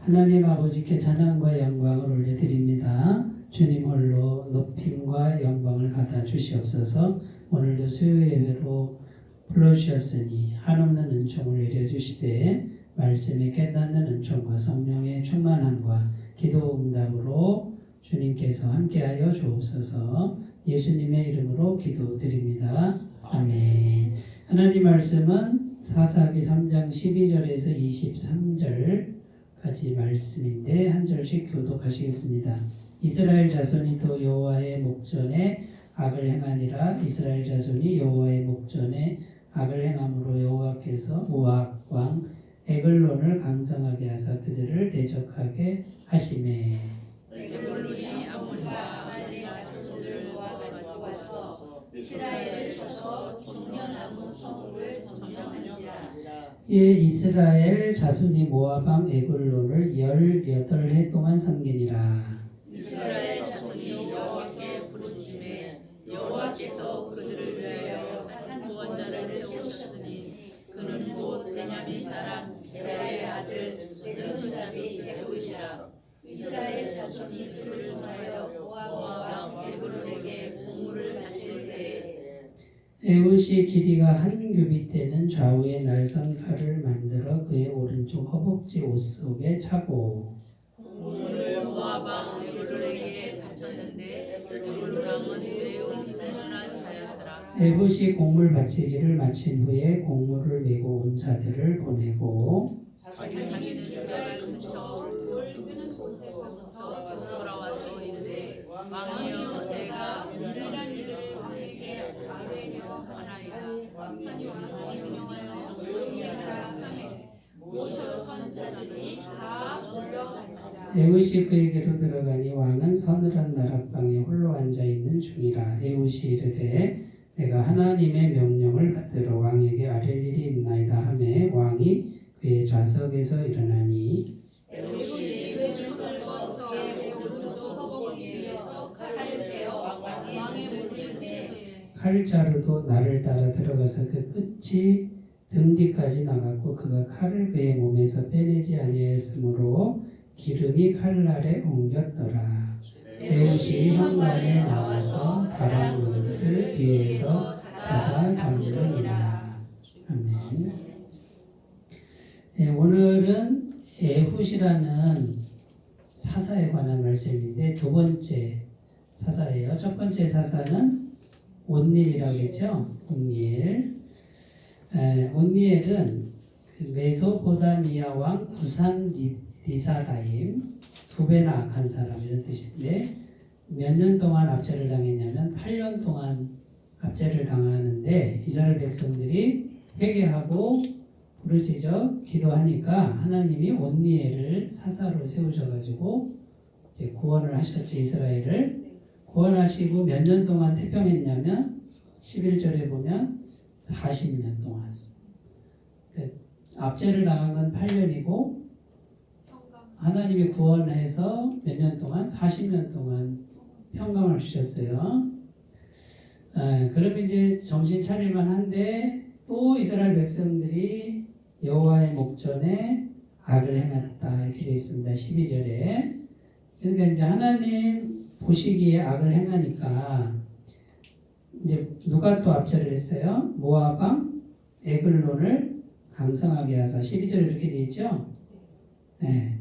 하나님 아버지께 찬양과 영광을 올려드립니다. 주님 홀로 높임과 영광을 받아 주시옵소서. 오늘도 수요 예배로 불러주셨으니 한없는 은총을 내려주시되 말씀에 깨닫는 은총과 성령의 충만함과 기도 응답으로 주님께서 함께하여 주옵소서. 예수님의 이름으로 기도드립니다. 아멘. 하나님 말씀은 사사기 3장 12절에서 23절까지 말씀인데 한 절씩 교독하시겠습니다. 이스라엘 자손이 또 여호와의 목전에 악을 행하니라. 이스라엘 자손이 여호와의 목전에 악을 행함으로 여호와께서 모압 왕 에글론을 강성하게 하사 그들을 대적하게 하시매. 에글론이 아몬과 아말렉 자손들을 모아가지고 와서 이스라엘을 쳐서 종려나무 성읍을 점령하니라. 예, 이스라엘 자손이 모압 왕 에글론을 18해 동안 섬기니라. 이스라엘 자손이 여호와께 부르짖음에 여호와께서 그들을 위하여 한 구원자를 세우셨으니 그는 곧 베냐민 사람 베라의 아들 베스자비 에훗이라. 이스라엘 자손이 그를 통하여 모압 왕 에글론에게 공물을 바칠 때에 에훗이 길이가 한 규빗되는 좌우에 날선 칼을 만들어 그의 오른쪽 허벅지 옷 속에 차고 공물을 모압 왕 에글론에게 바쳤는데 에글론 왕은 매우 비난한 자였더라. 에훗이 곡물 바치기를 마친 후에 곡물을 메고 온 자들을 보내고 자기는 길갈 근처 돌 끄는 곳에서부터 돌아와서 이르되 왕이여 내가 이러한 일을 왕에게 아뢰려 하나이다. 왕이 명령하여 조용히 하라 하매 모셔 선 자들이 다 물러간지라. 에훗이 그에게로 들어가니 왕은 서늘한 나락방에 홀로 앉아있는 중이라. 에훗이 이르되 내가 하나님의 명령을 받들어 왕에게 아뢰 일이 있나이다 하매 왕이 그의 좌석에서 일어나니 에훗이 왼손을 뻗쳐 그의 오른쪽 허벅지에서 칼을 빼어 왕의 목을 찌르되 칼자루도 나를 따라 들어가서 그 끝이 등 뒤까지 나갔고 그가 칼을 그의 몸에서 빼내지 아니하였으므로 기름이 칼날에 옮겼더라. 에훗이 현관에 나와서 다락문을 뒤에서 닫아 잠그니라. 아멘. 네, 오늘은 에훗이라는 사사에 관한 말씀인데 두 번째 사사예요. 첫 번째 사사는 온니엘이라고 했죠. 온니엘. 온니엘은 그 메소포다미아 왕 구산 리사다임 두 배나 악한 사람 이런 뜻인데 몇 년 동안 압제를 당했냐면 8년 동안 압제를 당하는데 이스라엘 백성들이 회개하고 부르짖어 기도하니까 하나님이 온니엘을 사사로 세우셔가지고 이제 구원을 하셨죠. 이스라엘을 구원하시고 몇 년 동안 태평했냐면 11절에 보면 40년 동안. 압제를 당한 건 8년이고 하나님이 구원해서 몇 년 동안 40년 동안 평강을 주셨어요. 그러면 이제 정신 차릴만 한데 또 이스라엘 백성들이 여호와의 목전에 악을 행했다 이렇게 되어 있습니다. 12절에. 그러니까 이제 하나님 보시기에 악을 행하니까 이제 누가 또 압제를 했어요? 모압 왕 에글론을 강성하게 하사 12절에 이렇게 되어 있죠. 네.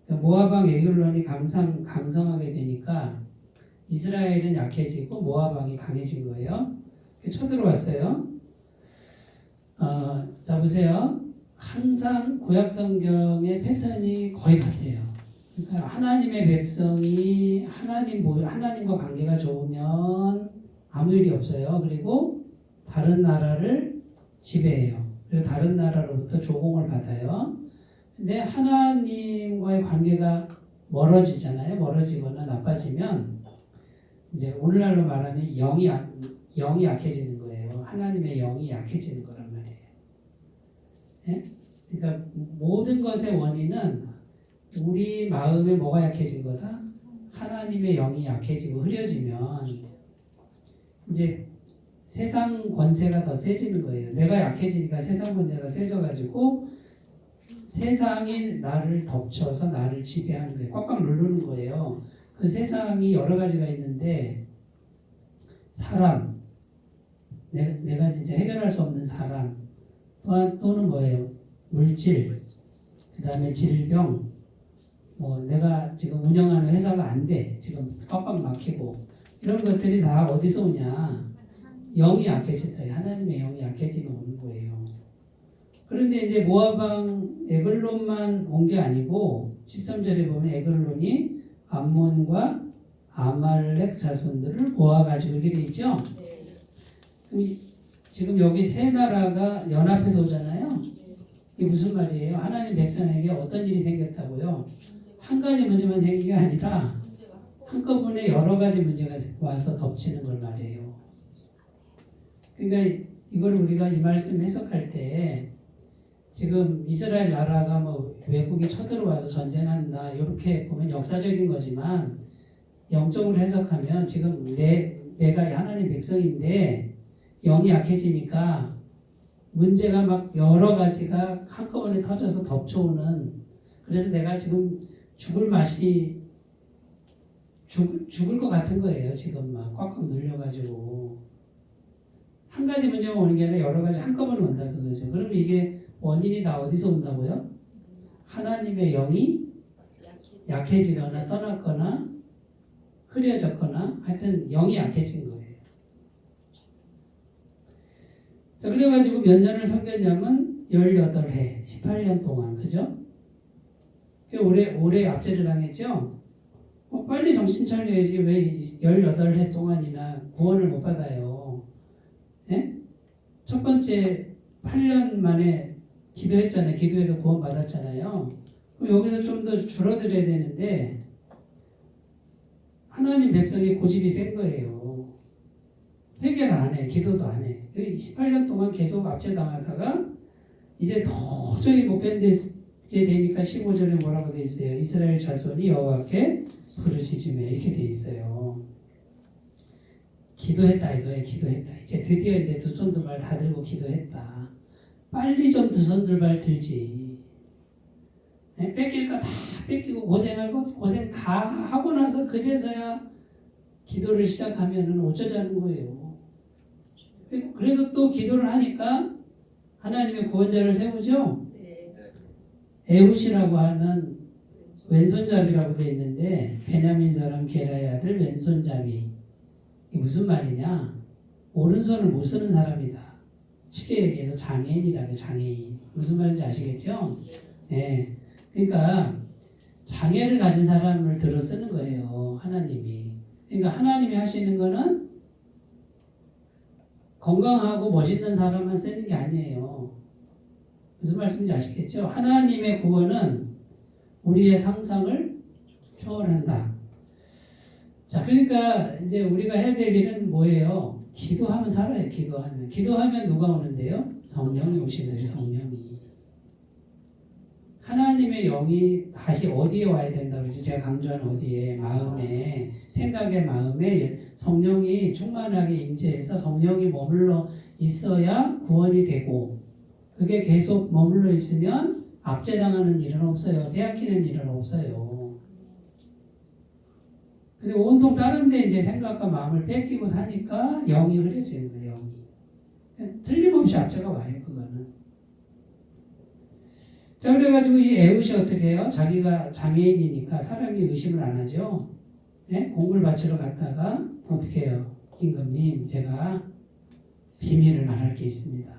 모압 왕 에글론이 강성하게 되니까 이스라엘은 약해지고 모압 왕이 강해진 거예요. 쳐들어왔어요. 자 보세요. 항상 구약 성경의 패턴이 거의 같아요. 그러니까 하나님의 백성이 하나님과 관계가 좋으면 아무 일이 없어요. 그리고 다른 나라를 지배해요. 그리고 다른 나라로부터 조공을 받아요. 근데 하나님과의 관계가 멀어지잖아요. 멀어지거나 나빠지면 이제 오늘날로 말하면 영이 약해지는 거예요. 하나님의 영이 약해지는 거란 말이에요. 예? 그러니까 모든 것의 원인은 우리 마음에 뭐가 약해진 거다? 하나님의 영이 약해지고 흐려지면 이제 세상 권세가 더 세지는 거예요. 내가 약해지니까 세상 권세가 세져가지고 세상이 나를 덮쳐서 나를 지배하는 거예요. 꽉꽉 누르는 거예요. 그 세상이 여러 가지가 있는데 사람, 내가 진짜 해결할 수 없는 사람, 또는 뭐예요? 물질, 그 다음에 질병, 뭐 내가 지금 운영하는 회사가 안 돼. 지금 꽉꽉 막히고 이런 것들이 다 어디서 오냐? 영이 약해졌다. 하나님의 영이 약해지면 오는 거예요. 그런데 이제 모압왕 에글론만 온 게 아니고 13절에 보면 에글론이 암몬과 아말렉 자손들을 모아가지고 이렇게 돼 있죠. 그럼 지금 여기 세 나라가 연합해서 오잖아요. 이게 무슨 말이에요? 하나님 백성에게 어떤 일이 생겼다고요? 한 가지 문제만 생긴 게 아니라 한꺼번에 여러 가지 문제가 와서 덮치는 걸 말이에요. 그러니까 이걸 우리가 이 말씀 해석할 때 지금 이스라엘 나라가 뭐 외국이 쳐들어와서 전쟁한다 이렇게 보면 역사적인 거지만 영적으로 해석하면 지금 내가 하나님 백성인데 영이 약해지니까 문제가 막 여러 가지가 한꺼번에 터져서 덮쳐오는, 그래서 내가 지금 죽을 것 같은 거예요. 지금 막 꽉꽉 눌려가지고 한 가지 문제만 오는 게 아니라 여러 가지 한꺼번에 온다 그거죠. 그럼 이게 원인이 다 어디서 온다고요? 하나님의 영이 약해지거나 떠났거나 흐려졌거나 하여튼 영이 약해진 거예요. 자, 그래가지고 몇 년을 섬겼냐면 18해, 18년 동안, 그죠? 올해 압제를 당했죠? 빨리 정신 차려야지. 왜 18해 동안이나 구원을 못 받아요? 예? 첫 번째 8년 만에 기도했잖아요. 기도해서 구원 받았잖아요. 그럼 여기서 좀 더 줄어들어야 되는데 하나님 백성의 고집이 센 거예요. 회개를 안 해. 기도도 안 해. 18년 동안 계속 압제당하다가 이제 도저히 못 견디게 되니까 15절에 뭐라고 돼 있어요? 이스라엘 자손이 여호와께 부르짖으며 이렇게 돼 있어요. 기도했다 이거예요. 기도했다. 이제 드디어 이제 두 손 두 발 다 들고 기도했다. 빨리 좀 두 손 두 발 들지. 네? 뺏길 거 다 뺏기고 고생 다 하고 나서 그제서야 기도를 시작하면은 어쩌자는 거예요. 그래도 또 기도를 하니까 하나님의 구원자를 세우죠. 에훗이라고 하는 왼손잡이라고 되어 있는데 베냐민 사람 게라의 아들 왼손잡이. 이게 무슨 말이냐? 오른손을 못 쓰는 사람이다. 쉽게 얘기해서 장애인이라고. 장애인. 무슨 말인지 아시겠죠? 네. 그러니까 장애를 가진 사람을 들어 쓰는 거예요. 하나님이. 그러니까 하나님이 하시는 거는 건강하고 멋있는 사람만 쓰는 게 아니에요. 무슨 말씀인지 아시겠죠? 하나님의 구원은 우리의 상상을 초월한다. 자, 그러니까 이제 우리가 해야 될 일은 뭐예요? 기도하면 살아요. 기도하면 누가 오는데요? 성령이 오시는 거예요. 성령이. 하나님의 영이 다시 어디에 와야 된다고 그러죠? 제가 강조한 어디에? 마음에, 생각의 마음에 성령이 충만하게 임재해서 성령이 머물러 있어야 구원이 되고, 그게 계속 머물러 있으면 압제당하는 일은 없어요. 빼앗기는 일은 없어요. 근데 온통 다른 데 이제 생각과 마음을 뺏기고 사니까 영이 흐려지는 거예요. 영이. 틀림없이 압제가 와요. 그거는. 자, 그래가지고 이 에훗이 어떻게 해요? 자기가 장애인이니까 사람이 의심을 안 하죠. 네? 공물 바치러 갔다가 어떻게 해요? 임금님, 제가 비밀을 말할 게 있습니다.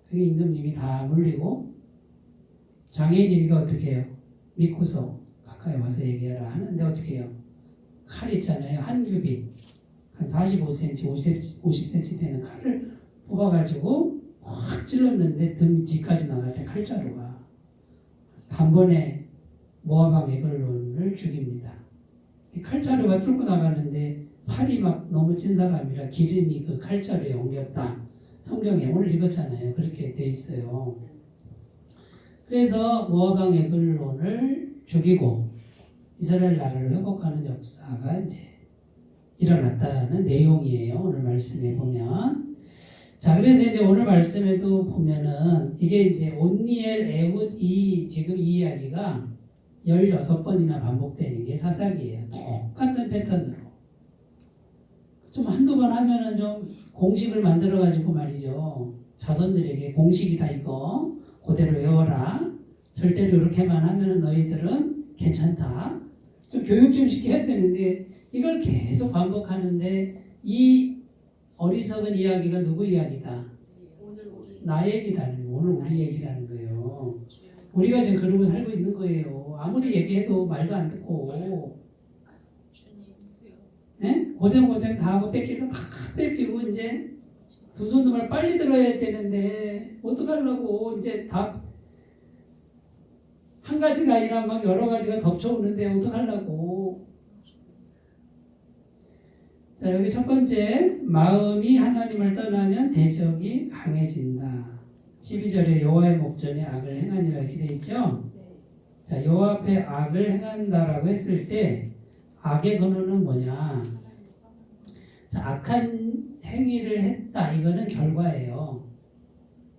그게 임금님이 다 물리고 장애인이니까 어떻게 해요? 믿고서 가까이 와서 얘기하라 하는데 어떻게 해요? 칼 있잖아요. 한 규빗, 한 45cm, 50cm 되는 칼을 뽑아가지고 확 찔렀는데 등 뒤까지 나갔대. 칼자루가. 단번에 모압왕 에글론을 죽입니다. 이 칼자루가 뚫고 나가는데 살이 막 너무 찐 사람이라 기름이 그 칼자루에 옮겼다. 성경에 오늘 읽었잖아요. 그렇게 돼 있어요. 그래서 모압왕 에글론을 죽이고 이스라엘 나라를 회복하는 역사가 이제 일어났다라는 내용이에요. 오늘 말씀에 보면. 자, 그래서 이제 오늘 말씀에도 보면은 이게 이제 온니엘, 에훗, 지금 이 이야기가 16번이나 반복되는 게 사사기예요. 똑같은 패턴으로. 좀 한두 번 하면은 좀 공식을 만들어가지고 말이죠. 자손들에게 공식이 다 이거 그대로 외워라. 절대로 이렇게만 하면은 너희들은 괜찮다. 좀 교육 좀 시켜야 되는데 이걸 계속 반복하는데 이 어리석은 이야기가 누구 이야기다? 나 얘기다. 오늘 우리 얘기라는 거예요. 우리가 지금 그러고 살고 있는 거예요. 아무리 얘기해도 말도 안 듣고 네? 고생 다 하고 뺏기고 다 뺏기고 이제 두 손도 말 빨리 들어야 되는데 어떡하려고 이제 다 한 가지가 아니라 막 여러 가지가 덮쳐오는데 어떡하려고. 자, 여기 첫 번째, 마음이 하나님을 떠나면 대적이 강해진다. 12절에 여호와의 목전에 악을 행하니라 이렇게 돼 있죠. 자, 여호와 앞에 악을 행한다라고 했을 때 악의 근원은 뭐냐? 자, 악한 행위를 했다. 이거는 결과예요.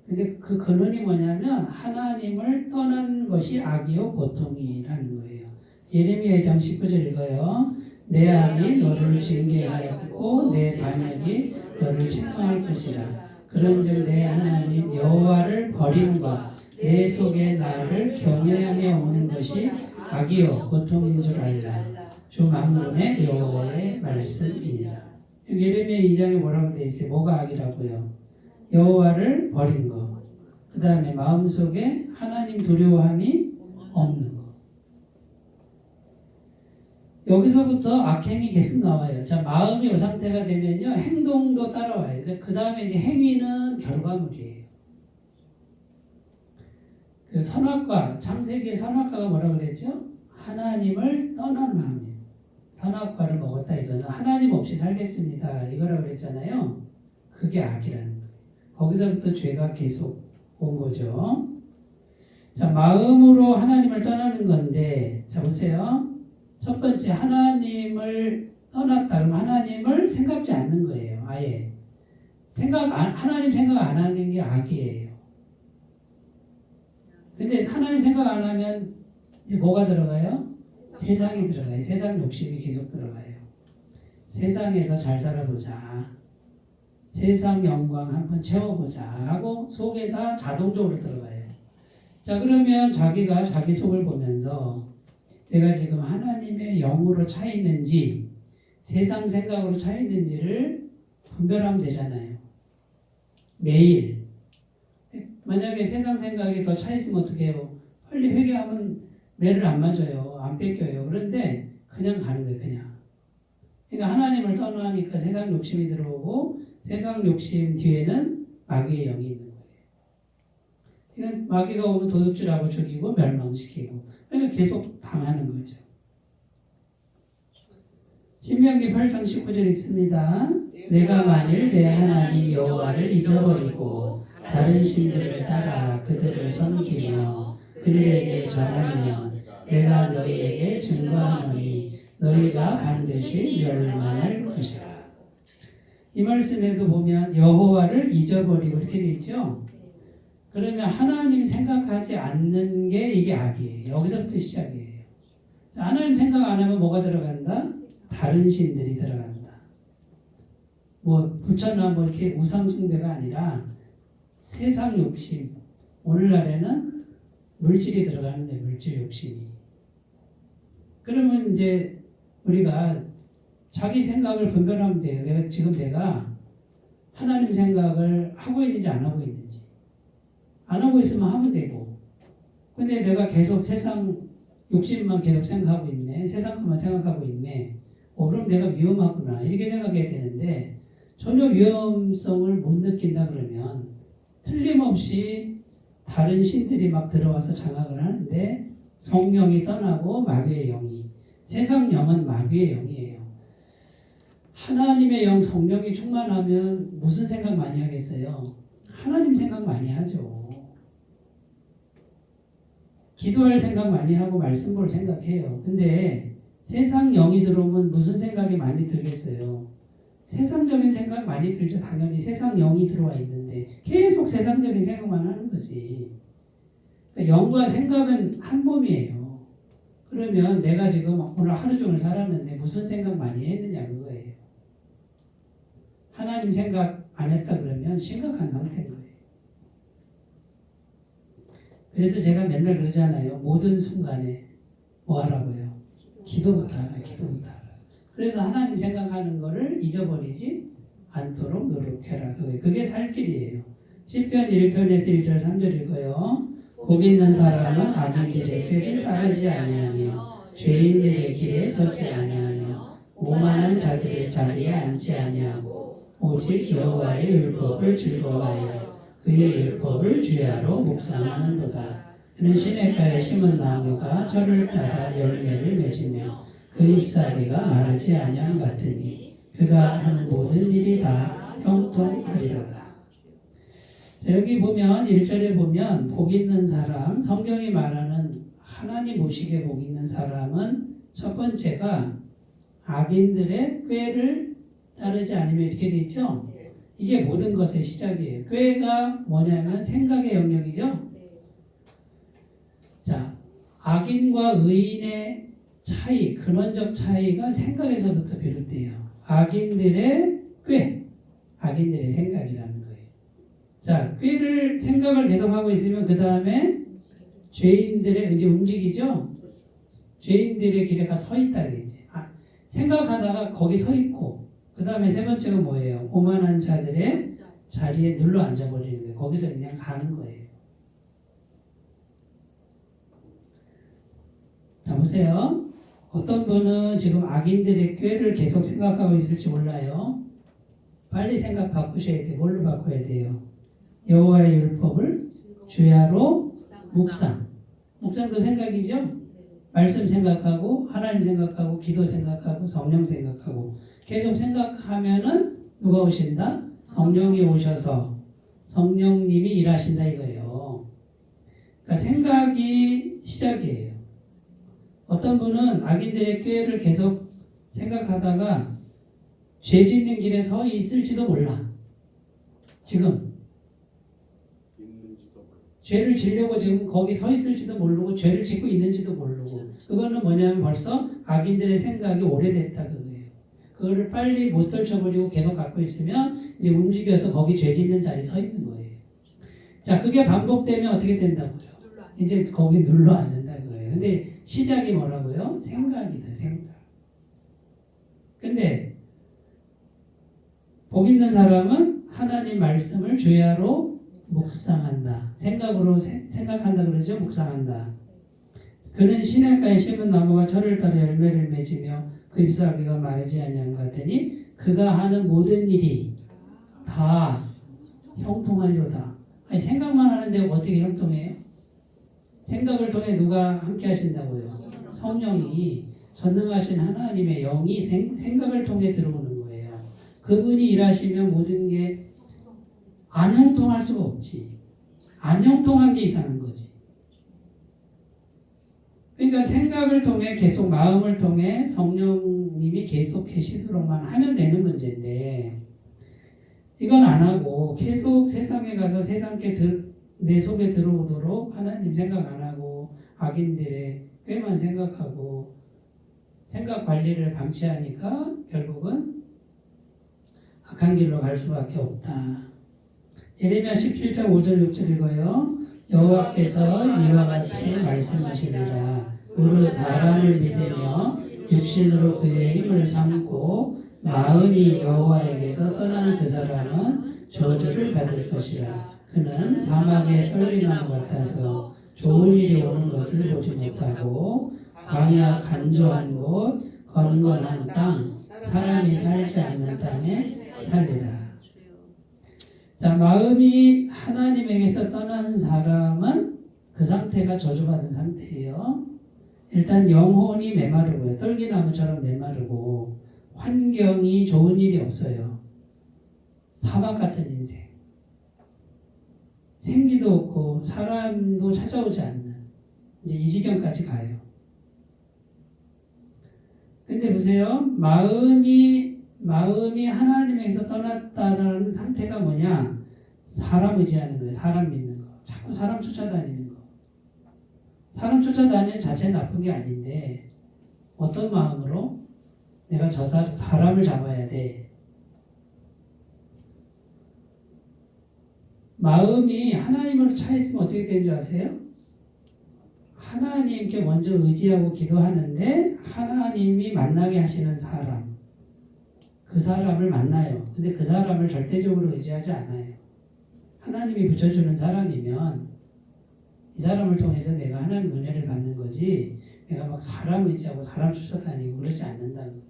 근데 그 근원이 뭐냐면 하나님을 떠난 것이 악이요 고통이라는 거예요. 예레미야 2장 19절 읽어요. 내 악이 너를 징계하였고 내 반역이 너를 책망할 것이라. 그런즉 내 하나님 여호와를 버림과 내 속에 나를 경외함이 없는 것이 악이요 고통인 줄 알라. 주 만군의 여호와의 말씀이니라. 예레미야 2장에 뭐라고 돼 있어요? 뭐가 악이라고요? 여호와를 버린 거. 그 다음에 마음속에 하나님 두려워함이 없는 거. 여기서부터 악행이 계속 나와요. 자, 마음이 이 상태가 되면요 행동도 따라와요. 그 다음에 이제 행위는 결과물이에요. 그 선악과, 창세기의 선악과가 뭐라 그랬죠? 하나님을 떠난 마음이에요. 선악과를 먹었다 이거는 하나님 없이 살겠습니다 이거라고 그랬잖아요. 그게 악이라는 거예요. 거기서부터 죄가 계속 온 거죠. 자, 마음으로 하나님을 떠나는 건데, 자, 보세요. 첫 번째, 하나님을 떠났다. 그럼 하나님을 생각지 않는 거예요. 아예. 하나님 생각 안 하는 게 악이에요. 근데 하나님 생각 안 하면 이제 뭐가 들어가요? 세상이 들어가요. 세상 욕심이 계속 들어가요. 세상에서 잘 살아보자. 세상 영광 한번 채워보자 하고 속에다 자동적으로 들어가요. 자, 그러면 자기가 자기 속을 보면서 내가 지금 하나님의 영으로 차 있는지 세상 생각으로 차 있는지를 분별하면 되잖아요. 매일. 만약에 세상 생각이 더 차 있으면 어떻게 해요? 빨리 회개하면 매를 안 맞아요. 안 뺏겨요. 그런데 그냥 가는 거예요. 그냥. 그러니까 하나님을 떠나니까 세상 욕심이 들어오고 세상 욕심 뒤에는 마귀의 영이 있는 거예요. 그러니까 마귀가 오면 도둑질하고 죽이고 멸망시키고 그러니까 계속 당하는 거죠. 신명기 8장 19절 읽습니다. 내가 만일 내 하나님 여호와를 잊어버리고 다른 신들을 따라 그들을 섬기며 그들에게 절하면 내가 너희에게 증거하노니 너희가 반드시 멸망할 것이라. 이 말씀에도 보면 여호와를 잊어버리고 이렇게 돼 있죠. 그러면 하나님 생각하지 않는 게 이게 악이에요. 여기서부터 시작이에요. 자, 하나님 생각 안 하면 뭐가 들어간다? 다른 신들이 들어간다. 뭐 부처나 뭐 이렇게 우상 숭배가 아니라 세상 욕심. 오늘날에는 물질이 들어가는데 물질 욕심이. 그러면 이제 우리가 자기 생각을 분별하면 돼요. 내가 하나님 생각을 하고 있는지 안 하고 있는지. 안 하고 있으면 하면 되고. 근데 내가 계속 세상 욕심만 계속 생각하고 있네. 세상 것만 생각하고 있네. 그럼 내가 위험하구나. 이렇게 생각해야 되는데 전혀 위험성을 못 느낀다 그러면 틀림없이 다른 신들이 막 들어와서 장악을 하는데 성령이 떠나고 마귀의 영이. 세상 영은 마귀의 영이에요. 하나님의 영 성령이 충만하면 무슨 생각 많이 하겠어요? 하나님 생각 많이 하죠. 기도할 생각 많이 하고 말씀 볼 생각해요. 근데 세상 영이 들어오면 무슨 생각이 많이 들겠어요? 세상적인 생각 많이 들죠. 당연히 세상 영이 들어와 있는데 계속 세상적인 생각만 하는 거지. 그러니까 영과 생각은 한 몸이에요. 그러면 내가 지금 오늘 하루 종일 살았는데 무슨 생각 많이 했느냐 그거예요. 하나님 생각 안 했다 그러면 심각한 상태인 거예요. 그래서 제가 맨날 그러잖아요. 모든 순간에 뭐 하라고요? 기도부터 하라, 기도부터 하라. 그래서 하나님 생각하는 거를 잊어버리지 않도록 노력해라. 그게 살 길이에요. 시편 1편에서 1절 3절 읽어요. 복 있는 사람은 악인들의 꾀를 따르지 아니하며 죄인들의 길에 서지 아니하며 오만한 자들의 자리에 앉지 아니하고 오직 여호와의 율법을 즐거워하여 그의 율법을 주야로 묵상하는도다. 그는 시냇가에 심은 나무가 저를 따라 열매를 맺으며 그 잎사귀가 마르지 아니함 같으니 그가 하는 모든 일이 다 형통하리로다. 여기 보면 1절에 보면 복 있는 사람, 성경이 말하는 하나님 보시기에 복 있는 사람은 첫 번째가 악인들의 꾀를 따르지 않으면 이렇게 돼 있죠. 이게 모든 것의 시작이에요. 꾀가 뭐냐면 생각의 영역이죠. 자, 악인과 의인의 차이, 근원적 차이가 생각에서부터 비롯돼요. 악인들의 꾀, 악인들의 생각이라는 거예요. 자, 꾀를 생각을 계속하고 있으면 그 다음에 죄인들의 이제 움직이죠. 죄인들의 길에 가 서 있다 이제. 생각하다가 거기 서 있고 그 다음에 세 번째가 뭐예요? 오만한 자들의 자리에 눌러 앉아버리는 거예요. 거기서 그냥 사는 거예요. 자, 보세요. 어떤 분은 지금 악인들의 꾀를 계속 생각하고 있을지 몰라요. 빨리 생각 바꾸셔야 돼요. 뭘로 바꿔야 돼요? 여호와의 율법을 주야로 묵상. 묵상도 생각이죠? 말씀 생각하고 하나님 생각하고 기도 생각하고 성령 생각하고 계속 생각하면은 누가 오신다? 성령이 오셔서 성령님이 일하신다 이거예요. 그러니까 생각이 시작이에요. 어떤 분은 악인들의 꾀를 계속 생각하다가 죄 짓는 길에 서 있을지도 몰라. 지금 죄를 지려고 지금 거기 서 있을지도 모르고 죄를 짓고 있는지도 모르고 그거는 뭐냐면 벌써 악인들의 생각이 오래됐다 그거예요. 그거를 빨리 못 떨쳐버리고 계속 갖고 있으면 이제 움직여서 거기 죄 짓는 자리에 서 있는 거예요. 자, 그게 반복되면 어떻게 된다고요? 이제 거기 눌러 앉는다 그거예요. 근데 시작이 뭐라고요? 생각이다, 생각. 근데 복 있는 사람은 하나님 말씀을 주야로 묵상한다. 생각으로 생각한다 그러죠? 묵상한다. 그는 시냇가에 심은 나무가 철을 따라 열매를 맺으며 그 잎사귀가 마르지 아니함 같으니 그가 하는 모든 일이 다 형통하리로다. 아니, 생각만 하는데 어떻게 형통해요? 생각을 통해 누가 함께 하신다고요? 성령이 전능하신 하나님의 영이 생각을 통해 들어오는 거예요. 그분이 일하시면 모든 게 안 형통할 수가 없지. 안 형통한 게 이상한 거지. 그러니까 생각을 통해 계속 마음을 통해 성령님이 계속 계시도록만 하면 되는 문제인데 이건 안 하고 계속 세상에 가서 세상께 내 속에 들어오도록 하나님 생각 안 하고 악인들의 꾀만 생각하고 생각 관리를 방치하니까 결국은 악한 길로 갈 수밖에 없다. 예레미야 17장 5절 6절 읽어요. 여호와께서 이와 같이 말씀하시리라. 무릇 사람을 믿으며 육신으로 그의 힘을 삼고 마음이 여호와에게서 떠난 그 사람은 저주를 받을 것이라. 그는 사막의 떨리나무 같아서 좋은 일이 오는 것을 보지 못하고 광야 간조한 곳 건건한 땅 사람이 살지 않는 땅에 살리라. 자, 마음이 하나님에게서 떠난 사람은 그 상태가 저주받은 상태예요. 일단 영혼이 메마르고요. 떨기나무처럼 메마르고 환경이 좋은 일이 없어요. 사막 같은 인생. 생기도 없고 사람도 찾아오지 않는 이제 이 지경까지 가요. 근데 보세요. 마음이 마음이 하나님에서 떠났다는 상태가 뭐냐? 사람 의지하는 거예요. 사람 믿는 거. 자꾸 사람 쫓아다니는 거. 사람 쫓아다니는 자체는 나쁜 게 아닌데 어떤 마음으로? 내가 저 사람을 잡아야 돼. 마음이 하나님으로 차 있으면 어떻게 되는 줄 아세요? 하나님께 먼저 의지하고 기도하는데 하나님이 만나게 하시는 사람, 그 사람을 만나요. 근데 그 사람을 절대적으로 의지하지 않아요. 하나님이 붙여주는 사람이면 이 사람을 통해서 내가 하나님 은혜를 받는 거지, 내가 막 사람 의지하고 사람 쫓아다니고 그러지 않는다는 거예요.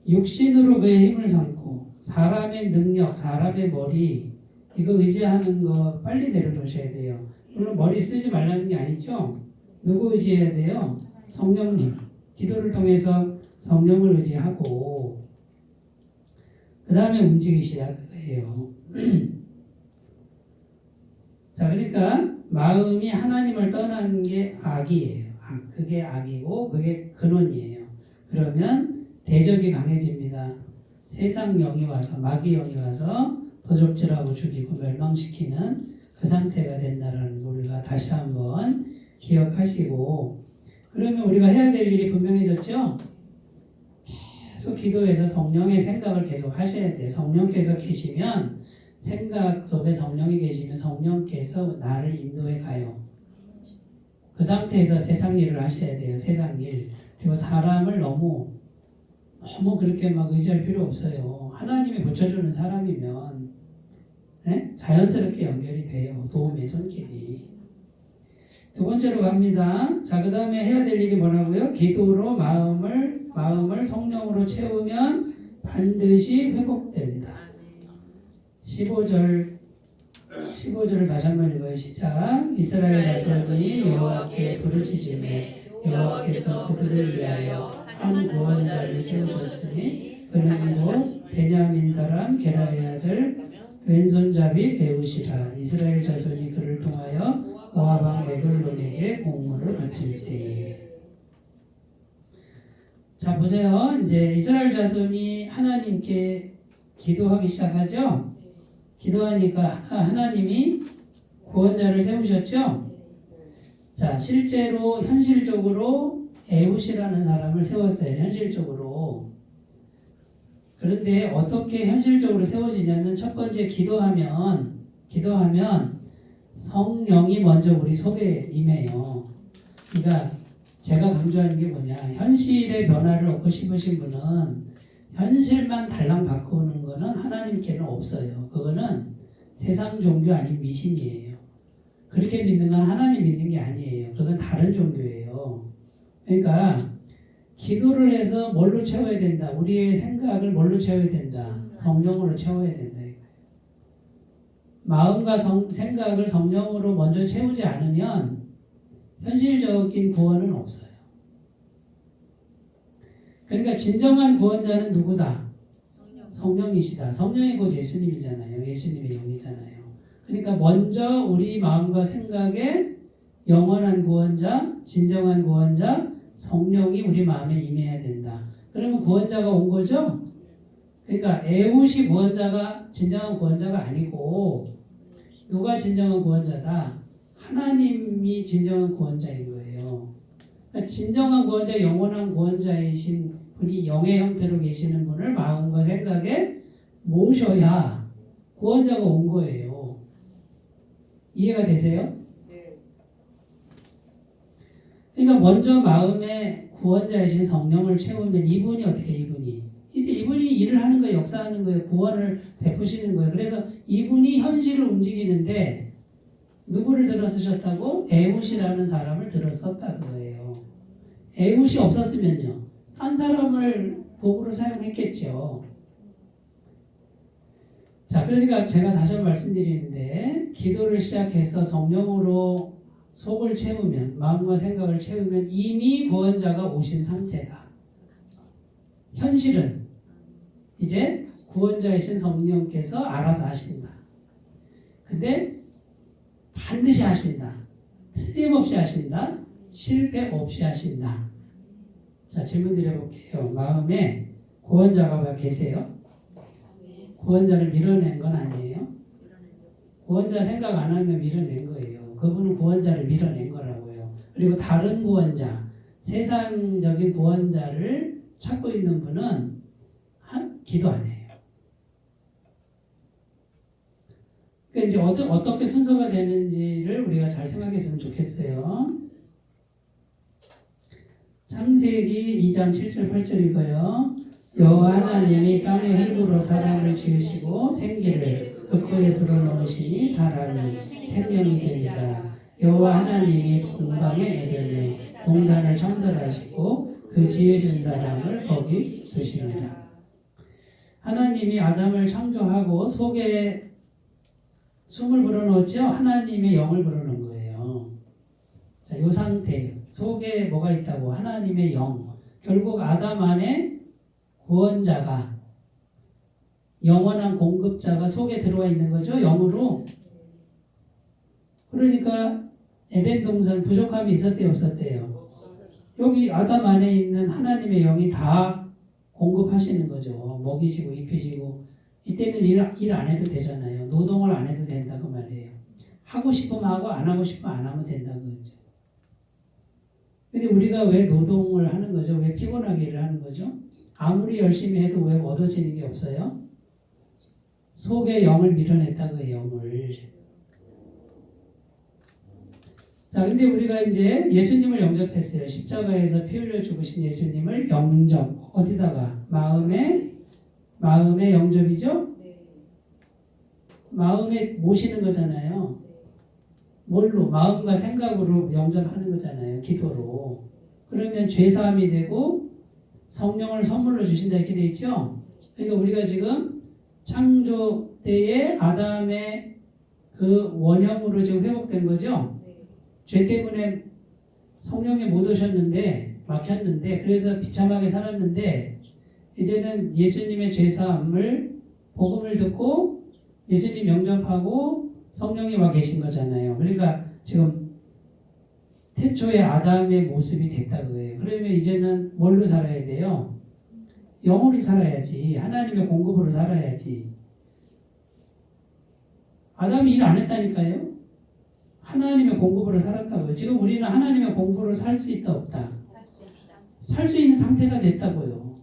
육신으로 그의 힘을 삼고 사람의 능력, 사람의 머리, 이거 의지하는 거 빨리 내려놓으셔야 돼요. 물론 머리 쓰지 말라는 게 아니죠. 누구 의지해야 돼요? 성령님. 기도를 통해서 성령을 의지하고 그 다음에 움직이시라 그거예요. 자, 그러니까 마음이 하나님을 떠난 게 악이에요. 그게 악이고 그게 근원이에요. 그러면 대적이 강해집니다. 세상 영이 와서, 마귀 영이 와서 도적질하고 죽이고 멸망시키는 그 상태가 된다는 걸 우리가 다시 한번 기억하시고, 그러면 우리가 해야 될 일이 분명해졌죠? 계속 기도해서 성령의 생각을 계속 하셔야 돼요. 성령께서 계시면, 생각 속에 성령이 계시면 성령께서 나를 인도해 가요. 그 상태에서 세상 일을 하셔야 돼요. 세상 일. 그리고 사람을 너무 그렇게 막 의지할 필요 없어요. 하나님이 붙여주는 사람이면 네? 자연스럽게 연결이 돼요. 도움의 손길이. 두 번째로 갑니다. 자, 그 다음에 해야 될 일이 뭐라고요? 기도로 마음을 성령으로 채우면 반드시 회복된다. 15절을 다시 한번 읽어요. 시작. 이스라엘 자손이 여호와께 부르짖음에 여호와께서 그들을 위하여 한 구원자를 세우셨으니 그는 곧 베냐민 사람 게라의 아들 왼손잡이 에웃이라. 이스라엘 자손이 그를 통하여 모압 왕 에글론에게 공물을 바칠 때에. 자, 보세요. 이제 이스라엘 자손이 하나님께 기도하기 시작하죠. 기도하니까 하나님이 구원자를 세우셨죠. 자, 실제로 현실적으로 에웃이라는 사람을 세웠어요. 현실적으로. 그런데 어떻게 현실적으로 세워지냐면 첫 번째 기도하면 성령이 먼저 우리 속에 임해요. 그러니까 제가 강조하는 게 뭐냐, 현실의 변화를 얻고 싶으신 분은 현실만 달랑 바꾸는 거는 하나님께는 없어요. 그거는 세상 종교 아닌 미신이에요. 그렇게 믿는 건 하나님 믿는 게 아니에요. 그건 다른 종교예요. 그러니까 기도를 해서 뭘로 채워야 된다? 우리의 생각을 뭘로 채워야 된다? 성령으로 채워야 된다. 마음과 생각을 성령으로 먼저 채우지 않으면 현실적인 구원은 없어요. 그러니까 진정한 구원자는 누구다? 성령이시다. 성령이 곧 예수님이잖아요. 예수님의 영이잖아요. 그러니까 먼저 우리 마음과 생각에 영원한 구원자, 진정한 구원자, 성령이 우리 마음에 임해야 된다. 그러면 구원자가 온 거죠? 그러니까 에웃이 진정한 구원자가 아니고 누가 진정한 구원자다? 하나님이 진정한 구원자인 거예요. 그러니까 진정한 구원자, 영원한 구원자이신 분이 영의 형태로 계시는 분을 마음과 생각에 모셔야 구원자가 온 거예요. 이해가 되세요? 그러니까 먼저 마음에 구원자이신 성령을 채우면 이분이 이제 이분이 일을 하는 거예요. 역사하는 거예요. 구원을 베푸시는 거예요. 그래서 이분이 현실을 움직이는데 누구를 들어 쓰셨다고? 에웃이라는 사람을 들어 썼다 그거예요. 에웃이 없었으면요, 딴 사람을 도구로 사용했겠죠. 자, 그러니까 제가 다시 한번 말씀드리는데, 기도를 시작해서 성령으로 속을 채우면, 마음과 생각을 채우면 이미 구원자가 오신 상태다. 현실은 이제 구원자이신 성령께서 알아서 하신다. 근데 반드시 하신다. 틀림없이 하신다. 실패 없이 하신다. 자, 질문 드려볼게요. 마음에 구원자가 계세요? 구원자를 밀어낸 건 아니에요? 구원자 생각 안 하면 밀어낸 거예요. 그분은 구원자를 밀어낸 거라고요. 그리고 다른 구원자, 세상적인 구원자를 찾고 있는 분은 기도 안 해요. 그러니까 이제 어떻게 순서가 되는지를 우리가 잘 생각했으면 좋겠어요. 창세기 2장 7절 8절이고요. 여호와 하나님이 땅의 흙으로 사람을 지으시고 생기를 흙구에 불어넣으시니 사람이 생명이 되니라. 여호와 하나님이 동방의 에덴에 동산을 창설하시고 그 지으신 사람을 거기 두시니라. 하나님이 아담을 창조하고 속에 숨을 불어넣었죠. 하나님의 영을 불어넣은 거예요. 자, 이 상태 속에 뭐가 있다고? 하나님의 영. 결국 아담 안에 구원자가, 영원한 공급자가 속에 들어와 있는 거죠. 영으로. 그러니까 에덴 동산 부족함이 있었대요, 없었대요? 여기 아담 안에 있는 하나님의 영이 다 공급하시는 거죠. 먹이시고 입히시고. 이때는 일 안 해도 되잖아요. 노동을 안 해도 된다 그 말이에요. 하고 싶으면 하고 안 하고 싶으면 안 하면 된다 그거죠. 근데 우리가 왜 노동을 하는 거죠? 왜 피곤하게 일을 하는 거죠? 아무리 열심히 해도 왜 얻어지는 게 없어요? 속에 영을 밀어냈다고요, 영을. 자, 근데 우리가 이제 예수님을 영접했어요. 십자가에서 피 흘려 죽으신 예수님을 영접. 어디다가? 마음에 영접이죠? 마음에 모시는 거잖아요. 뭘로? 마음과 생각으로 영접하는 거잖아요. 기도로. 그러면 죄사함이 되고 성령을 선물로 주신다 이렇게 돼 있죠? 그러니까 우리가 지금 창조 때에 아담의 그 원형으로 지금 회복된 거죠? 죄 때문에 성령이 못 오셨는데 막혔는데 그래서 비참하게 살았는데 이제는 예수님의 죄사함을 복음을 듣고 예수님 영접하고 성령이 와 계신 거잖아요. 그러니까 지금 태초의 아담의 모습이 됐다 그거예요. 그러면 이제는 뭘로 살아야 돼요? 영으로 살아야지. 하나님의 공급으로 살아야지. 아담이 일 안 했다니까요. 하나님의 공급으로 살았다고요. 지금 우리는 하나님의 공급으로 살 수 있다 없다? 살 수 있는 상태가 됐다고요.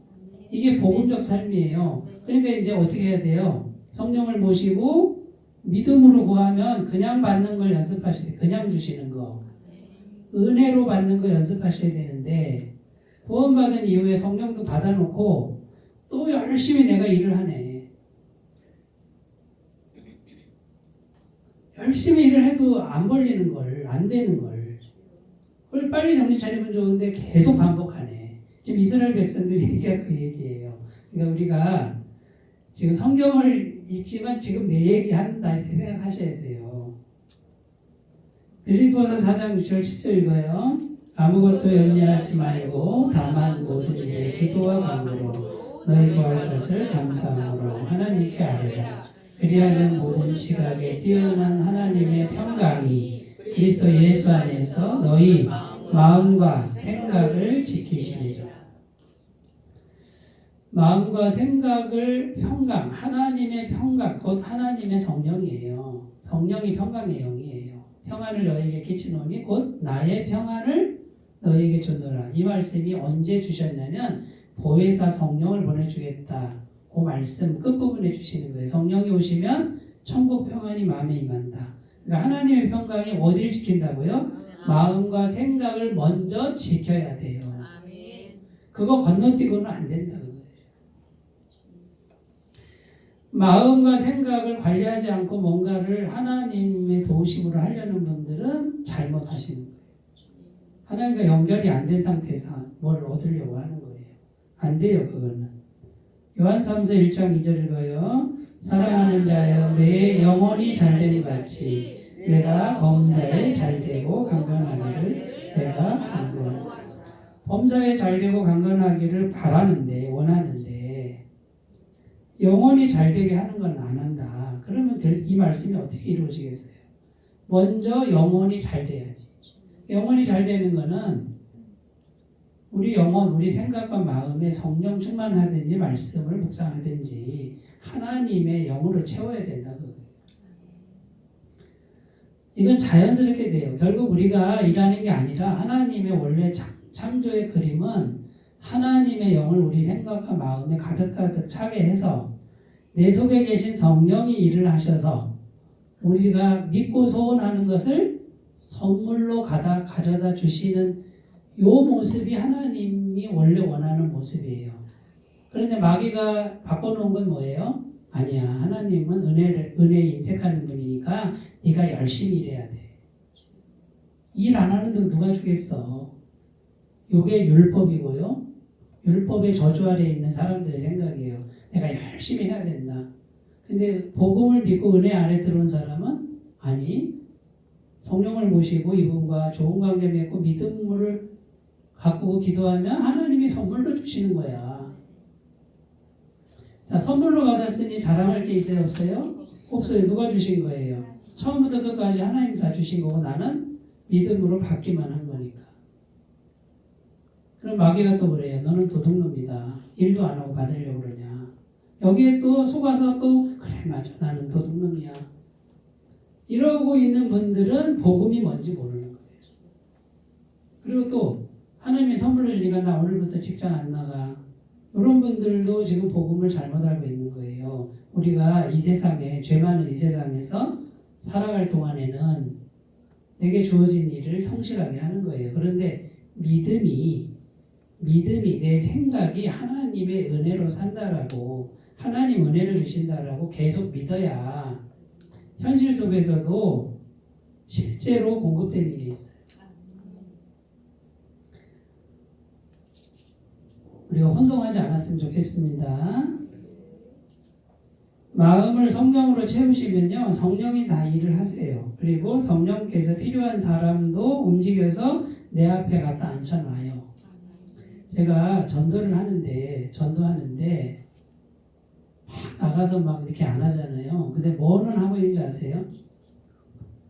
이게 복음적 삶이에요. 그러니까 이제 어떻게 해야 돼요? 성령을 모시고 믿음으로 구하면 그냥 받는 걸 연습하셔야 돼요. 그냥 주시는 거. 은혜로 받는 거 연습하셔야 되는데 구원받은 이후에 성령도 받아놓고 또 열심히 내가 일을 하네. 열심히 일을 해도 안 벌리는 걸, 안 되는 걸. 그걸 빨리 정신 차리면 좋은데 계속 반복하네. 지금 이스라엘 백성들 얘기가 그 얘기예요. 그러니까 우리가 지금 성경을 읽지만 지금 내 얘기한다 이렇게 생각하셔야 돼요. 빌립보서 4장 6절 10절 읽어요. 아무것도 염려하지 말고 다만 모든 일에 기도와 간구로 너희 구할 것을 감사함으로 하나님께 아뢰라. 그리하면 모든 지각에 뛰어난 하나님의 평강이 그리스도 예수 안에서 너희 마음과 생각을 지키시리라. 마음과 생각을 평강, 하나님의 평강, 곧 하나님의 성령이에요. 성령이 평강의 영이에요. 평안을 너에게 끼치노니 곧 나의 평안을 너에게 주노라. 이 말씀이 언제 주셨냐면 보혜사 성령을 보내주겠다. 그 말씀 끝부분에 주시는 거예요. 성령이 오시면 천국 평안이 마음에 임한다. 그러니까 하나님의 평강이 어디를 지킨다고요? 마음과 생각을 먼저 지켜야 돼요. 그거 건너뛰고는 안 된다. 마음과 생각을 관리하지 않고 뭔가를 하나님의 도우심으로 하려는 분들은 잘못하시는 거예요. 하나님과 연결이 안 된 상태에서 뭘 얻으려고 하는 거예요. 안 돼요, 그거는. 요한삼서 1장 2절 읽어요. 사랑하는 자여, 내 영혼이 잘됨 같이 내가 범사에 잘되고 강건하기를 내가 간구한다. 범사에 잘되고 강건하기를 바라는데, 원하는데 영혼이 잘되게 하는 건 안 한다. 그러면 이 말씀이 어떻게 이루어지겠어요? 먼저 영혼이 잘 돼야지. 영혼이 잘 되는 거는 우리 영혼, 우리 생각과 마음에 성령 충만하든지 말씀을 묵상하든지 하나님의 영으로 채워야 된다 그거예요. 이건 자연스럽게 돼요. 결국 우리가 일하는 게 아니라 하나님의 원래 창조의 그림은 하나님의 영을 우리 생각과 마음에 가득가득 차게 해서 내 속에 계신 성령이 일을 하셔서 우리가 믿고 소원하는 것을 선물로 가져다 주시는 이 모습이 하나님이 원래 원하는 모습이에요. 그런데 마귀가 바꿔놓은 건 뭐예요? 아니야. 하나님은 은혜에 인색하는 분이니까 네가 열심히 일해야 돼. 일 안 하는데 누가 주겠어? 이게 율법이고요. 율법의 저주 아래에 있는 사람들의 생각이에요. 내가 열심히 해야 된다. 근데 복음을 믿고 은혜 아래 들어온 사람은 아니, 성령을 모시고 이분과 좋은 관계 맺고 믿음을 가꾸고 기도하면 하나님이 선물로 주시는 거야. 자, 선물로 받았으니 자랑할 게 있어요, 없어요? 없어요. 누가 주신 거예요? 처음부터 끝까지 하나님 다 주신 거고 나는 믿음으로 받기만 한 거니까. 그럼 마귀가 또 그래요. 너는 도둑놈이다. 일도 안 하고 받으려고 그러냐. 여기에 또 속아서 또 그래 맞아 나는 도둑놈이야. 이러고 있는 분들은 복음이 뭔지 모르는 거예요. 그리고 또 하나님이 선물로 주니까 나 오늘부터 직장 안 나가. 이런 분들도 지금 복음을 잘못 알고 있는 거예요. 우리가 이 세상에 죄 많은 이 세상에서 살아갈 동안에는 내게 주어진 일을 성실하게 하는 거예요. 그런데 믿음이 내 생각이 하나님의 은혜로 산다라고 하나님 은혜를 주신다라고 계속 믿어야 현실 속에서도 실제로 공급되는 게 있어요. 우리가 혼동하지 않았으면 좋겠습니다. 마음을 성령으로 채우시면요. 성령이 다 일을 하세요. 그리고 성령께서 필요한 사람도 움직여서 내 앞에 갖다 앉혀놔요. 제가 전도하는데 막 나가서 막 이렇게 안 하잖아요. 근데 뭐는 하고 있는지 아세요?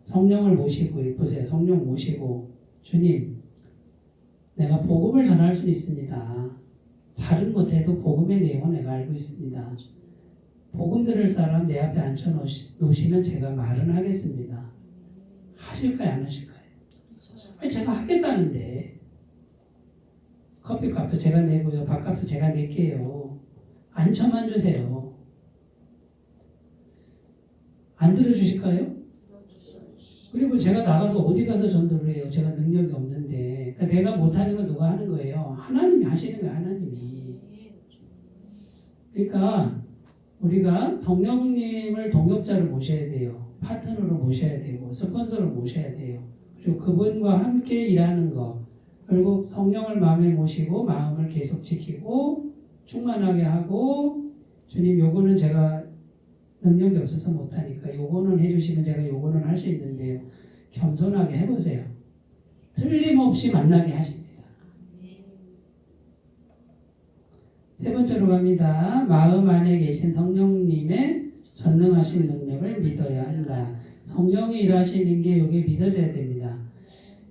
성령을 모시고 보세요. 성령 모시고 주님 내가 복음을 전할 수는 있습니다. 잘은 못해도 복음의 내용은 내가 알고 있습니다. 복음 들을 사람 내 앞에 앉혀놓으시면 제가 말은 하겠습니다. 하실까요? 안 하실까요? 아니, 제가 하겠다는데 커피값도 제가 내고요. 밥값도 제가 낼게요. 앉혀만 주세요. 안 들어주실까요? 그리고 제가 나가서 어디 가서 전도를 해요? 제가 능력이 없는데. 그러니까 내가 못하는 건 누가 하는 거예요? 하나님이 하시는 거예요. 하나님이. 그러니까 우리가 성령님을 동역자로 모셔야 돼요. 파트너로 모셔야 되고 스폰서로 모셔야 돼요. 그리고 그분과 함께 일하는 거. 결국 성령을 마음에 모시고 마음을 계속 지키고 충만하게 하고 주님 요거는 제가 능력이 없어서 못하니까 요거는 해주시면 제가 요거는 할 수 있는데요. 겸손하게 해보세요. 틀림없이 만나게 하십니다. 세 번째로 갑니다. 마음 안에 계신 성령님의 전능하신 능력을 믿어야 한다. 성령이 일하시는 게 요게 믿어져야 됩니다.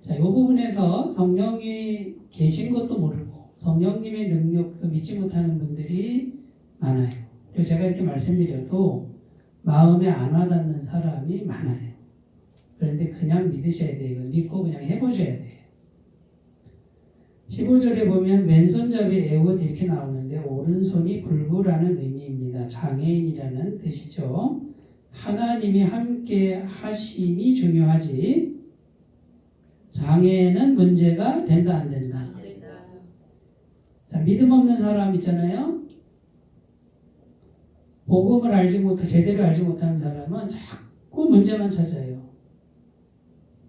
자, 이 부분에서 성령이 계신 것도 모르고 성령님의 능력도 믿지 못하는 분들이 많아요. 그리고 제가 이렇게 말씀드려도 마음에 안 와닿는 사람이 많아요. 그런데 그냥 믿으셔야 돼요. 믿고 그냥 해보셔야 돼요. 15절에 보면 왼손잡이 에옷 이렇게 나오는데 오른손이 불구라는 의미입니다. 장애인이라는 뜻이죠. 하나님이 함께 하심이 중요하지 장애는 문제가 된다 안 된다. 자, 믿음 없는 사람 있잖아요. 복음을 제대로 알지 못하는 사람은 자꾸 문제만 찾아요.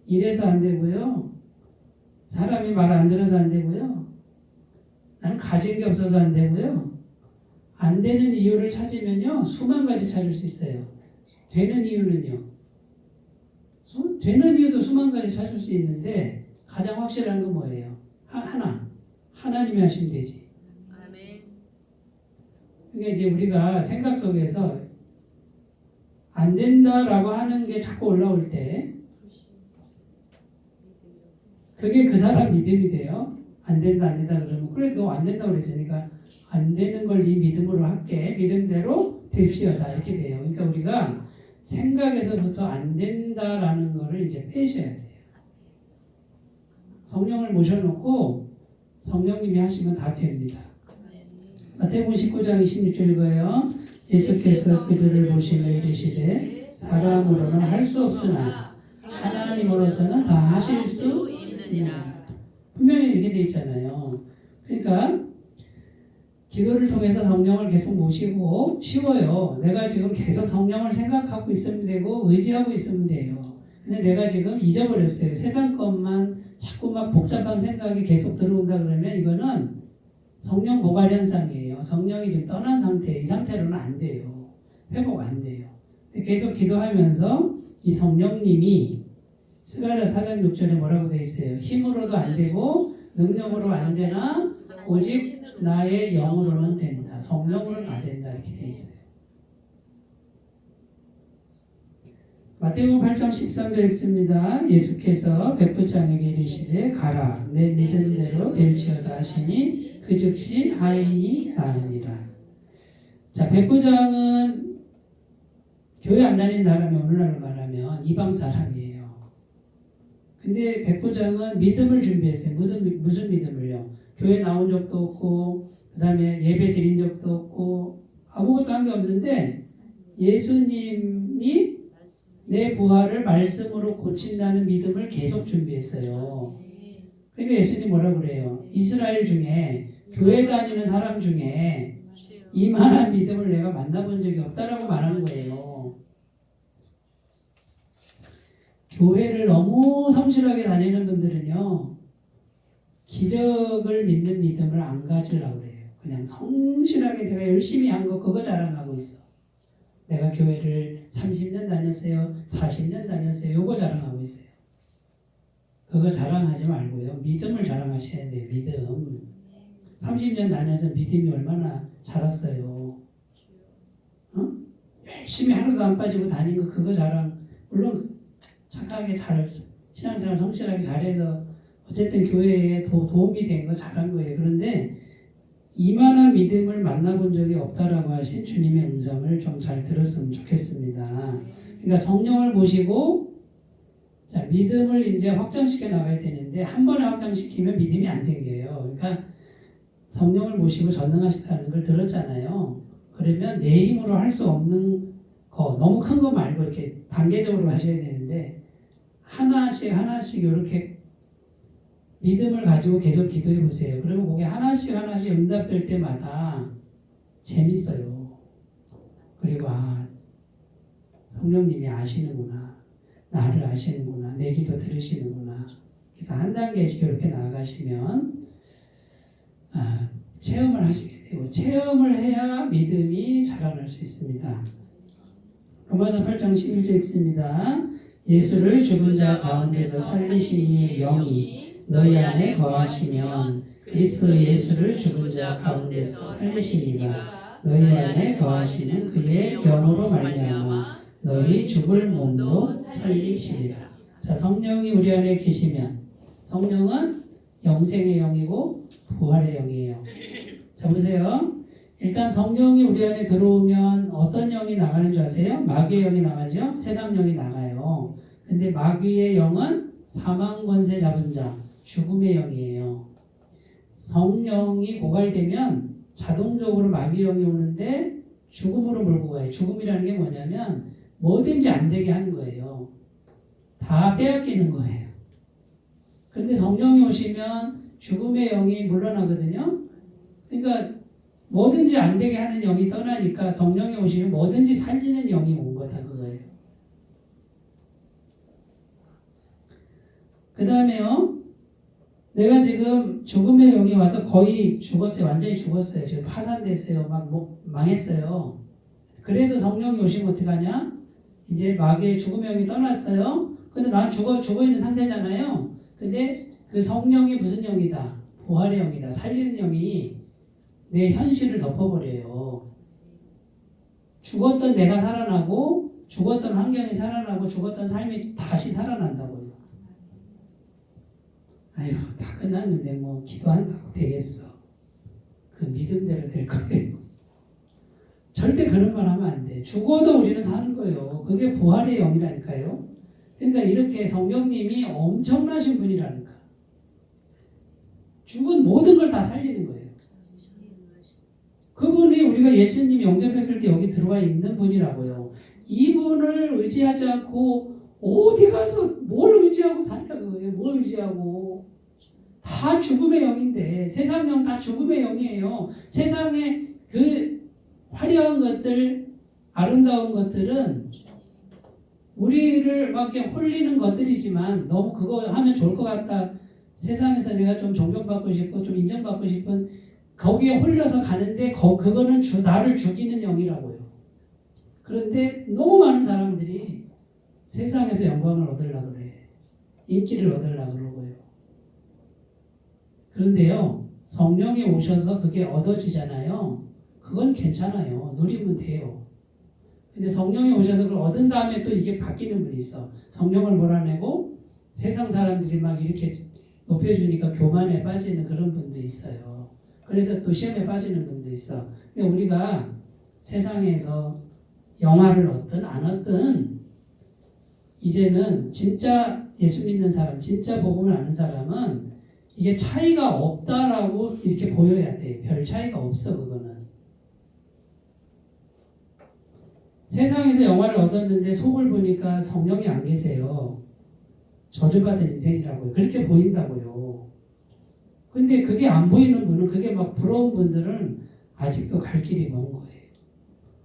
이래서 안 되고요. 사람이 말 안 들어서 안 되고요. 나는 가진 게 없어서 안 되고요. 안 되는 이유를 찾으면요. 수만 가지 찾을 수 있어요. 되는 이유는요. 되는 이유도 수만 가지 찾을 수 있는데 가장 확실한 건 뭐예요? 하나님이 하시면 되지. 그러니까 이제 우리가 생각 속에서 안 된다라고 하는 게 자꾸 올라올 때 그게 그 사람 믿음이 돼요? 안 된다 그러면 그래 너 안 된다 그랬으니까 안 되는 걸 네 믿음으로 할게. 믿음대로 될지어다 이렇게 돼요. 그러니까 우리가 생각에서부터 안 된다라는 거를 이제 빼셔야 돼요. 성령을 모셔놓고 성령님이 하시면 다 됩니다. 마태복음 19장 26절 읽어요. 예수께서 그들을 보시며 이르시되 사람으로는 할 수 없으나 하나님으로서는 다 하실 수 있느니라. 분명히 이렇게 돼 있잖아요. 그러니까 기도를 통해서 성령을 계속 모시고 쉬워요. 내가 지금 계속 성령을 생각하고 있으면 되고 의지하고 있으면 돼요. 근데 내가 지금 잊어버렸어요. 세상 것만 자꾸 막 복잡한 생각이 계속 들어온다 그러면 이거는 성령 고갈 현상이에요. 성령이 지금 떠난 상태, 이 상태로는 안 돼요. 회복 안 돼요. 근데 계속 기도하면서 이 성령님이 스가랴 4장 6절에 뭐라고 돼 있어요? 힘으로도 안 되고 능력으로 안 되나 오직 나의 영으로는 된다. 성령으로는 다 된다. 이렇게 돼 있어요. 마태복음 8장 13절 읽습니다. 예수께서 백부장에게 이르시되 가라 내 믿음대로 될지어다 하시니 그 즉시 하인이 나으니라. 자, 백부장은 교회 안 다니는 사람이 오늘날로 말하면 이방 사람이에요. 근데 백부장은 믿음을 준비했어요. 무슨 믿음을요? 교회 나온 적도 없고 그 다음에 예배 드린 적도 없고 아무것도 한 게 없는데 예수님이 내 부활을 말씀으로 고친다는 믿음을 계속 준비했어요. 그러니까 예수님 뭐라고 그래요? 이스라엘 중에 교회 다니는 사람 중에 이만한 믿음을 내가 만나본 적이 없다라고 말하는 거예요. 교회를 너무 성실하게 다니는 분들은요, 기적을 믿는 믿음을 안 가지려고 그래요. 그냥 성실하게 내가 열심히 한 거 그거 자랑하고 있어. 내가 교회를 30년 다녔어요. 40년 다녔어요. 요거 자랑하고 있어요. 그거 자랑하지 말고요. 믿음을 자랑하셔야 돼요. 믿음. 30년 다녀서 믿음이 얼마나 자랐어요. 어? 열심히 하루도 안 빠지고 다닌 거 그거 자랑. 물론 착하게 잘 신앙생활 성실하게 잘해서 어쨌든 교회에 도움이 된 거 잘한 거예요. 그런데 이만한 믿음을 만나본 적이 없다라고 하신 주님의 음성을 좀 잘 들었으면 좋겠습니다. 그러니까 성령을 모시고 자, 믿음을 이제 확장시켜 나가야 되는데 한 번에 확장시키면 믿음이 안 생겨요. 그러니까 성령을 모시고 전능하시다는 걸 들었잖아요. 그러면 내 힘으로 할 수 없는 거, 너무 큰 거 말고 이렇게 단계적으로 하셔야 되는데 하나씩 이렇게 믿음을 가지고 계속 기도해 보세요. 그러면 그게 하나씩 응답될 때마다 재밌어요. 그리고 성령님이 아시는구나. 나를 아시는구나. 내 기도 들으시는구나. 그래서 한 단계씩 이렇게 나아가시면 체험을 하시게 되고 체험을 해야 믿음이 자라날 수 있습니다. 로마서 8장 11절 읽습니다. 예수를 죽은 자 가운데서 살리시니 영이 너희 안에 거하시면 그리스도 예수를 죽은 자 가운데서 살리시니가 너희 안에 거하시는 그의 영으로 말미암아 너희 죽을 몸도 살리시리라. 자, 성령이 우리 안에 계시면 성령은 영생의 영이고 부활의 영이에요. 자, 보세요. 일단 성령이 우리 안에 들어오면 어떤 영이 나가는 줄 아세요? 마귀의 영이 나가죠? 세상 영이 나가요. 근데 마귀의 영은 사망 권세 잡은 자, 죽음의 영이에요. 성령이 고갈되면 자동적으로 마귀 영이 오는데 죽음으로 몰고 가요. 죽음이라는 게 뭐냐면 뭐든지 안 되게 하는 거예요. 다 빼앗기는 거예요. 그런데 성령이 오시면 죽음의 영이 물러나거든요. 그러니까 뭐든지 안 되게 하는 영이 떠나니까 성령이 오시면 뭐든지 살리는 영이 온 거다 그거예요. 그 다음에요. 내가 지금 죽음의 영이 와서 거의 죽었어요. 완전히 죽었어요. 지금 파산됐어요. 망했어요. 그래도 성령이 오시면 어떡하냐? 이제 마귀의 죽음의 영이 떠났어요. 근데 난 죽어 있는 상태잖아요. 근데 그 성령이 무슨 영이다? 부활의 영이다. 살리는 영이 내 현실을 덮어버려요. 죽었던 내가 살아나고 죽었던 환경이 살아나고 죽었던 삶이 다시 살아난다고요. 아유 다 끝났는데 뭐 기도한다고 되겠어. 그 믿음대로 될 거예요. 절대 그런 말 하면 안 돼. 죽어도 우리는 사는 거예요. 그게 부활의 영이라니까요. 그러니까 이렇게 성령님이 엄청나신 분이라니까. 죽은 모든 걸 다 살리는 거예요. 그분이 우리가 예수님 영접했을 때 여기 들어와 있는 분이라고요. 이분을 의지하지 않고 어디 가서 뭘 의지하고 사냐 그거예요. 뭘 의지하고. 다 죽음의 영인데 세상 영 다 죽음의 영이에요. 세상에 그 화려한 것들, 아름다운 것들은 우리를 막 이렇게 홀리는 것들이지만 너무 그거 하면 좋을 것 같다. 세상에서 내가 좀 존경받고 싶고 좀 인정받고 싶은 거기에 홀려서 가는데 그거는 나를 죽이는 영이라고요. 그런데 너무 많은 사람들이 세상에서 영광을 얻으려고 그래. 인기를 얻으려고 그러고요. 그런데요. 성령이 오셔서 그게 얻어지잖아요. 그건 괜찮아요. 누리면 돼요. 근데 성령이 오셔서 그걸 얻은 다음에 또 이게 바뀌는 분이 있어. 성령을 몰아내고 세상 사람들이 막 이렇게 높여주니까 교만에 빠지는 그런 분도 있어요. 그래서 또 시험에 빠지는 분도 있어. 그러니까 우리가 세상에서 영화를 얻든 안 얻든 이제는 진짜 예수 믿는 사람, 진짜 복음을 아는 사람은 이게 차이가 없다라고 이렇게 보여야 돼. 별 차이가 없어 그거는. 세상에서 영화를 얻었는데 속을 보니까 성령이 안 계세요. 저주받은 인생이라고요. 그렇게 보인다고요. 근데 그게 안 보이는 분은, 그게 막 부러운 분들은 아직도 갈 길이 먼 거예요.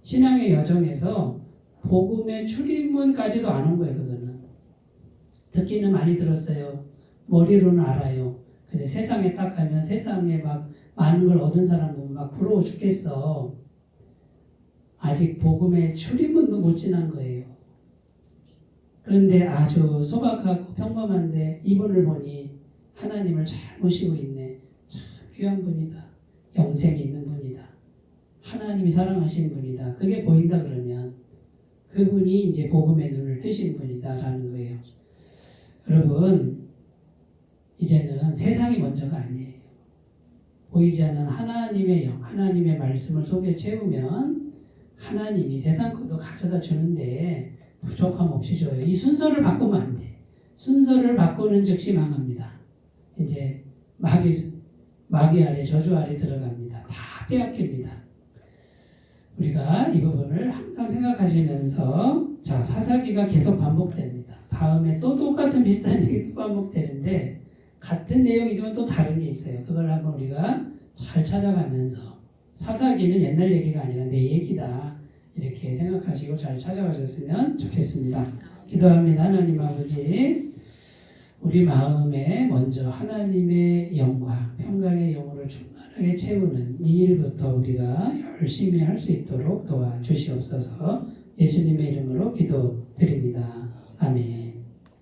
신앙의 여정에서 복음의 출입문까지도 안 온 거예요. 그거는. 듣기는 많이 들었어요. 머리로는 알아요. 근데 세상에 딱 가면 세상에 막 많은 걸 얻은 사람 보면 막 부러워 죽겠어. 아직 복음의 출입문도 못 지난 거예요. 그런데 아주 소박하고 평범한데 이분을 보니 하나님을 잘 모시고 있네. 참 귀한 분이다. 영생이 있는 분이다. 하나님이 사랑하시는 분이다. 그게 보인다 그러면 그분이 이제 복음의 눈을 뜨신 분이다라는 거예요. 여러분, 이제는 세상이 먼저가 아니에요. 보이지 않는 하나님의 영, 하나님의 말씀을 속에 채우면 하나님이 세상 것도 가져다 주는데 부족함 없이 줘요. 이 순서를 바꾸면 안 돼. 순서를 바꾸는 즉시 망합니다. 이제 마귀 아래, 저주 아래 들어갑니다. 다 빼앗깁니다. 우리가 이 부분을 항상 생각하시면서, 자, 사사기가 계속 반복됩니다. 다음에 또 똑같은 비슷한 얘기 또 반복되는데 같은 내용이지만 또 다른 게 있어요. 그걸 한번 우리가 잘 찾아가면서, 사사기는 옛날 얘기가 아니라 내 얘기다, 이렇게 생각하시고 잘 찾아가셨으면 좋겠습니다. 기도합니다. 하나님 아버지, 우리 마음에 먼저 하나님의 영과 평강의 영으로 충만하게 채우는 이 일부터 우리가 열심히 할 수 있도록 도와주시옵소서. 예수님의 이름으로 기도